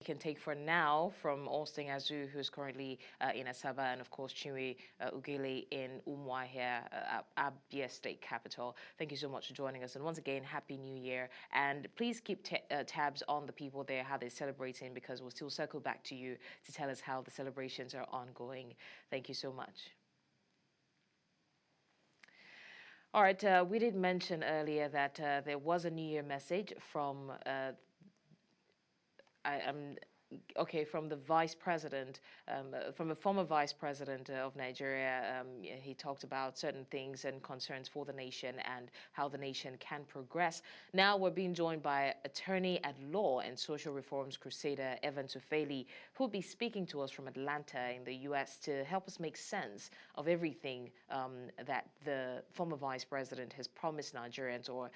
can take for now from Austin Azu, who's currently in Asaba, and of course Chinwe Ugele in Umuahia, Abia State Capital. Thank you so much for joining us, and once again, Happy New Year. And please keep tabs on the people there, how they're celebrating, because we'll still circle back to you to tell us how the celebrations are ongoing. Thank you so much. All right, we did mention earlier that there was a New Year message from from the vice president, from a former vice president of Nigeria. He talked about certain things and concerns for the nation and how the nation can progress. Now we're being joined by attorney at law and social reforms crusader Evan Tufeli, who will be speaking to us from Atlanta in the U.S. to help us make sense of everything that the former vice president has promised Nigerians or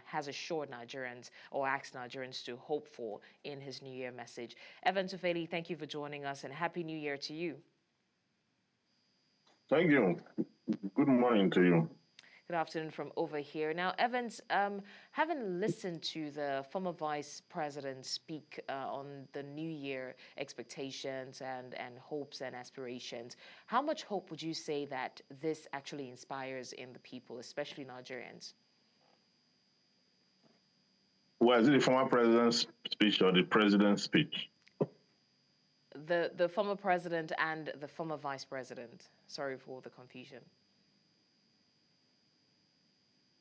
has assured Nigerians or asked Nigerians to hope for in his New Year message. Evan Tufeli, thank you for joining us and Happy New Year to you. Thank you. Good morning to you. Good afternoon from over here. Now, Evans, having listened to the former vice president speak on the New Year expectations and hopes and aspirations, how much hope would you say that this actually inspires in the people, especially Nigerians? Well, is it the former president's speech or the president's speech? The former president and the former vice president. Sorry for the confusion.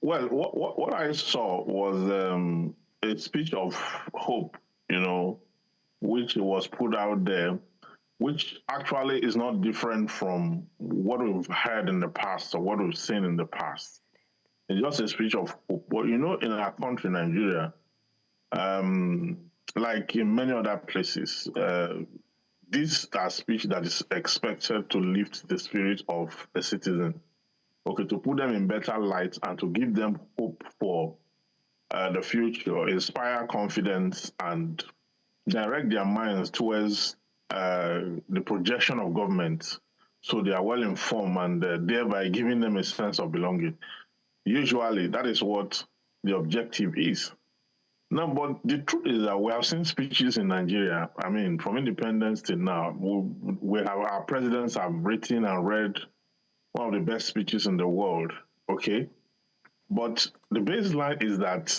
Well, what I saw was a speech of hope, which was put out there, which actually is not different from what we've heard in the past or what we've seen in the past. It's just a speech of hope. But in our country, Nigeria, like in many other places, this is a speech that is expected to lift the spirit of the citizen, to put them in better light and to give them hope for the future, inspire confidence, and direct their minds towards the projection of government so they are well informed and thereby giving them a sense of belonging. Usually, that is what the objective is. No, but the truth is that we have seen speeches in Nigeria. I mean, from independence till now, we have our presidents have written and read one of the best speeches in the world. Okay, but the baseline is that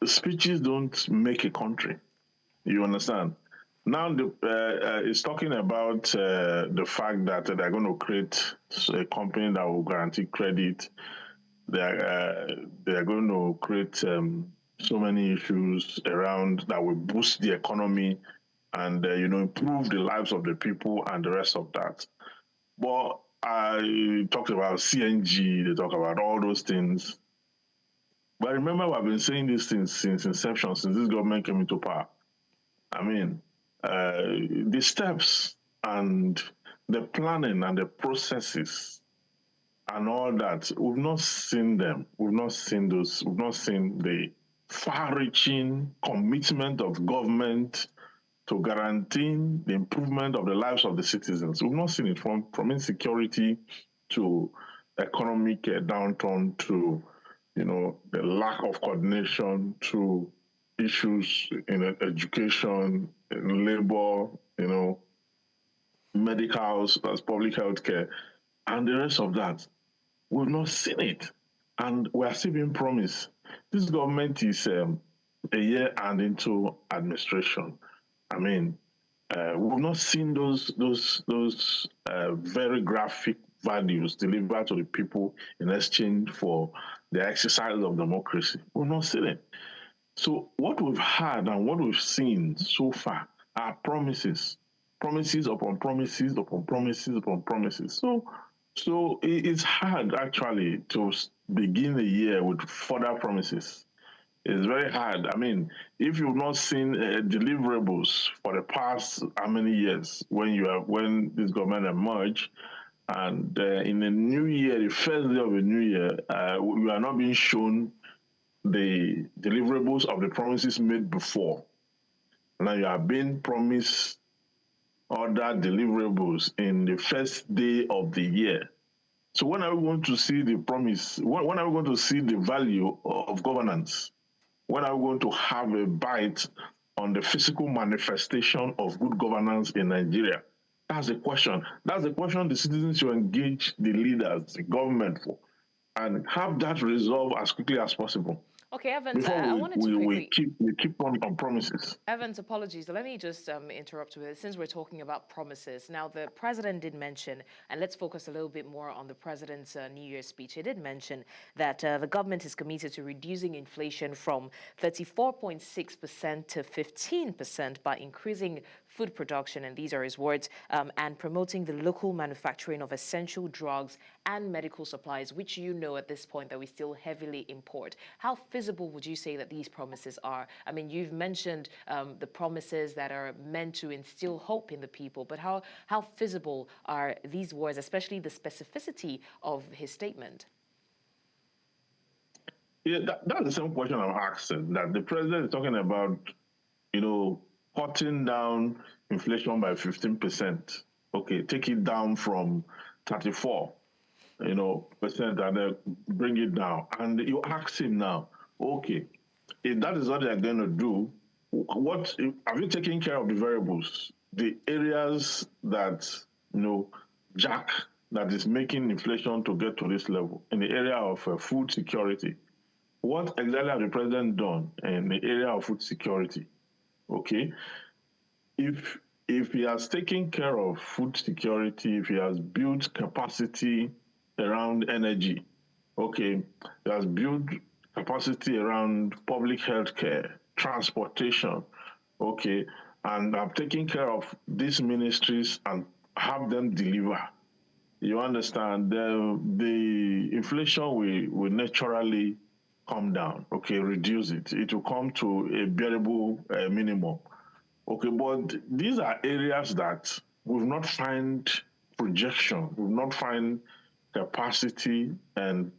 speeches don't make a country. You understand? Now, it's talking about the fact that they're going to create a company that will guarantee credit. They're going to create so many issues around that will boost the economy and improve the lives of the people and the rest of that. But I talked about CNG, they talk about all those things. But remember, I've been saying these things since inception, since this government came into power. I mean, the steps and the planning and the processes and all that, we've not seen them. We've not seen those. We've not seen the far-reaching commitment of government to guaranteeing the improvement of the lives of the citizens. We've not seen it from insecurity to economic downturn to, the lack of coordination to issues in education, in labor, medicals, as public health care, and the rest of that. We've not seen it. And we are still being promised. This government is a year and into administration. I mean, we've not seen those very graphic values delivered to the people in exchange for the exercise of democracy. We've not seen it. So what we've had and what we've seen so far are promises upon promises upon promises upon promises. So it's hard actually to begin the year with further promises. It's very hard. I mean, if you've not seen deliverables for the past how many years when this government emerged, and in the new year, the first day of the new year, we are not being shown the deliverables of the promises made before. Now you are being promised other deliverables in the first day of the year. So when are we going to see the promise? When are we going to see the value of governance? When are we going to have a bite on the physical manifestation of good governance in Nigeria? That's the question. That's the question the citizens should engage the leaders, the government for, and have that resolved as quickly as possible Okay, Evans, before I we, wanted to we, we quickly keep we keep on promises. Evans, apologies. Let me just interrupt with it since we're talking about promises. Now, the president did mention, and let's focus a little bit more on the president's New Year's speech. He did mention that the government is committed to reducing inflation from 34.6% to 15% by increasing food production, and these are his words, and promoting the local manufacturing of essential drugs and medical supplies, which you know at this point that we still heavily import. How feasible would you say that these promises are? I mean, you've mentioned the promises that are meant to instill hope in the people, but how feasible are these words, especially the specificity of his statement? Yeah, that's the same question I'm asking. That the president is talking about, cutting down inflation by 15%. Okay, take it down from 34, percent, and then bring it down. And you ask him now, okay, if that is what they're going to do, what have you taken care of the variables, the areas that jack that is making inflation to get to this level in the area of food security? What exactly has the president done in the area of food security? Okay, if he has taken care of food security, if he has built capacity around energy, okay, he has built capacity around public health care, transportation, okay, and I'm taking care of these ministries and have them deliver. You understand? The inflation will naturally come down, okay, reduce it. It will come to a bearable minimum. Okay, but these are areas that we've not find projection, we've not find capacity and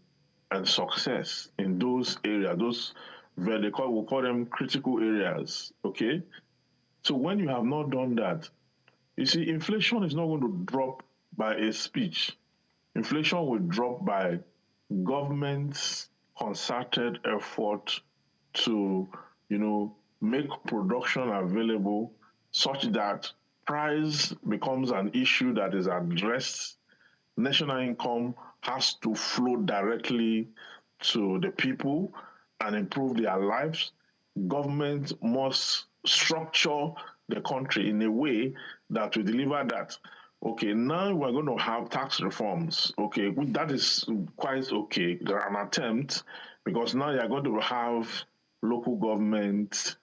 success in those areas. Those we call them critical areas. Okay, so when you have not done that, you see, inflation is not going to drop by a speech. Inflation will drop by government's concerted effort to, make production available such that price becomes an issue that is addressed. National income has to flow directly to the people and improve their lives. Government must structure the country in a way that will deliver that. Okay, now we're going to have tax reforms. Okay, that is quite okay. There are an attempt because now you're going to have local government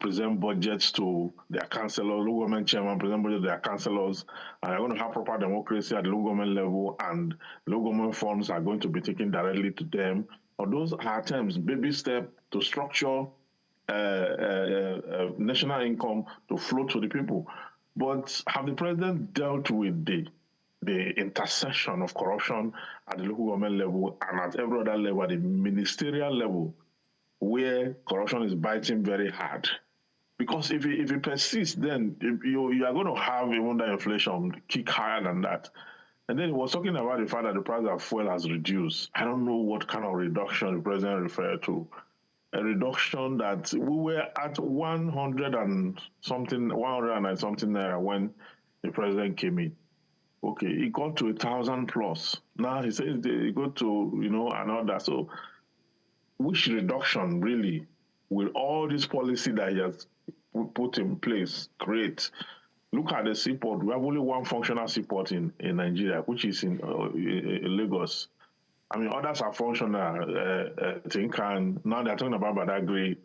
present budgets to their councillors, local government chairman present budgets to their councillors, and you're going to have proper democracy at the local government level, and local government funds are going to be taken directly to them. Or those are attempts, baby step to structure national income to flow to the people. But have the president dealt with the intersection of corruption at the local government level and at every other level, at the ministerial level, where corruption is biting very hard? Because if it persists, then you are going to have even the inflation kick higher than that. And then he was talking about the fact that the price of fuel has reduced. I don't know what kind of reduction the president referred to. A reduction that we were at 100 and something, 100 and something naira when the president came in. Okay, it got to 1,000 plus. Now he says it go to and all that. So, which reduction really will all this policy that he has put in place create? Look at the seaport. We have only one functional seaport in Nigeria, which is in Lagos. I mean, others are functional. And now they're talking about Badagry.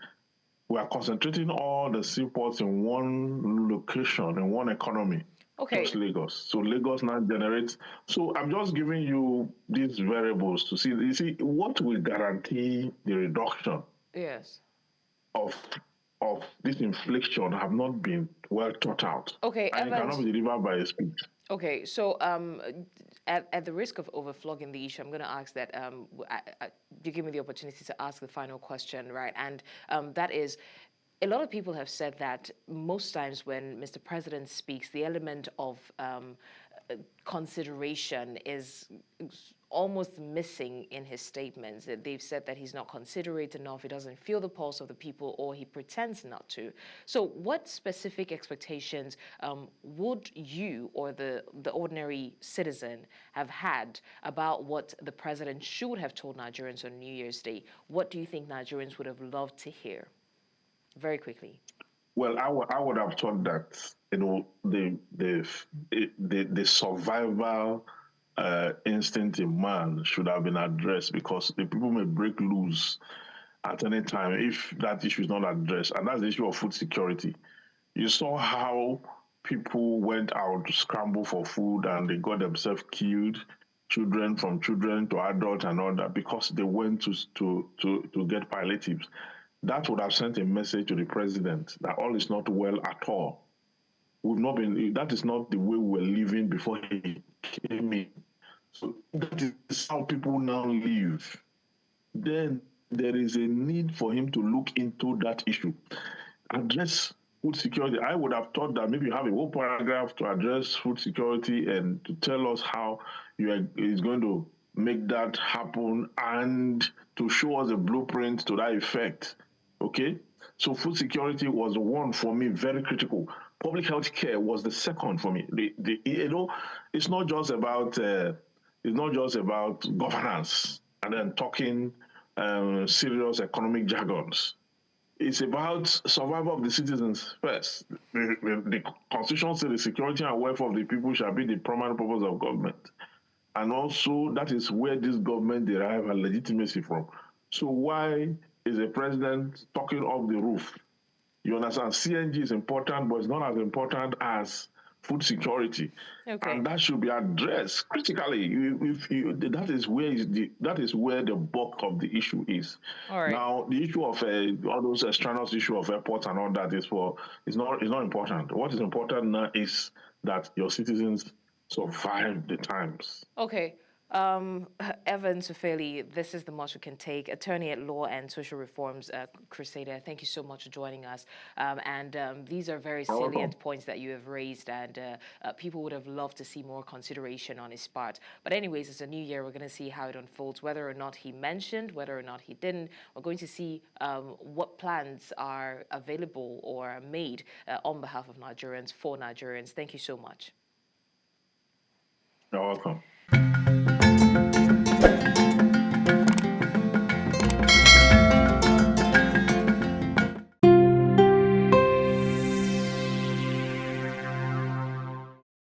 We are concentrating all the seaports in one location, in one economy. Okay. Just Lagos. So Lagos now generates. So I'm just giving you these variables to see. You see, what will guarantee the reduction? Yes. Of this inflation have not been well thought out. Okay, and Evans, it cannot be delivered by a speech. Okay, so at the risk of overflogging the issue, I'm going to ask that you give me the opportunity to ask the final question, right? And that is, a lot of people have said that most times when Mr. President speaks, the element of consideration is almost missing in his statements. They've said that he's not considerate enough, he doesn't feel the pulse of the people, or he pretends not to. So what specific expectations would you or the ordinary citizen have had about what the president should have told Nigerians on New Year's Day? What do you think Nigerians would have loved to hear? Very quickly. Well, I would have thought that, the survival instinct in man should have been addressed, because the people may break loose at any time if that issue is not addressed, and that's the issue of food security. You saw how people went out to scramble for food and they got themselves killed, children to adults and all that, because they went to get palliatives. That would have sent a message to the president that all is not well at all. We've not been, that is not the way we were living before he came in. So that is how people now live. Then there is a need for him to look into that issue, address food security. I would have thought that maybe you have a whole paragraph to address food security and to tell us how is going to make that happen, and to show us a blueprint to that effect. Okay? So food security was one for me, very critical. Public health care was the second for me. It's not just about governance and then talking serious economic jargons. It's about survival of the citizens first. The Constitution says the security and welfare of the people shall be the primary purpose of government. And also, that is where this government derive a legitimacy from. So why is the president talking off the roof? You understand? CNG is important, but it's not as important as food security, and that should be addressed critically. That is where the bulk of the issue is. All right. Now, the issue of all those extraneous issue of airports and all that is not important. What is important now is that your citizens survive the times. Okay. Evan Sufeli, this is the most we can take. Attorney at law and social reforms crusader. Thank you so much for joining us. These are very salient points that you have raised, and people would have loved to see more consideration on his part. But anyways, it's a new year. We're going to see how it unfolds, whether or not he mentioned, whether or not he didn't. We're going to see what plans are available or made on behalf of Nigerians, for Nigerians. Thank you so much. You're welcome.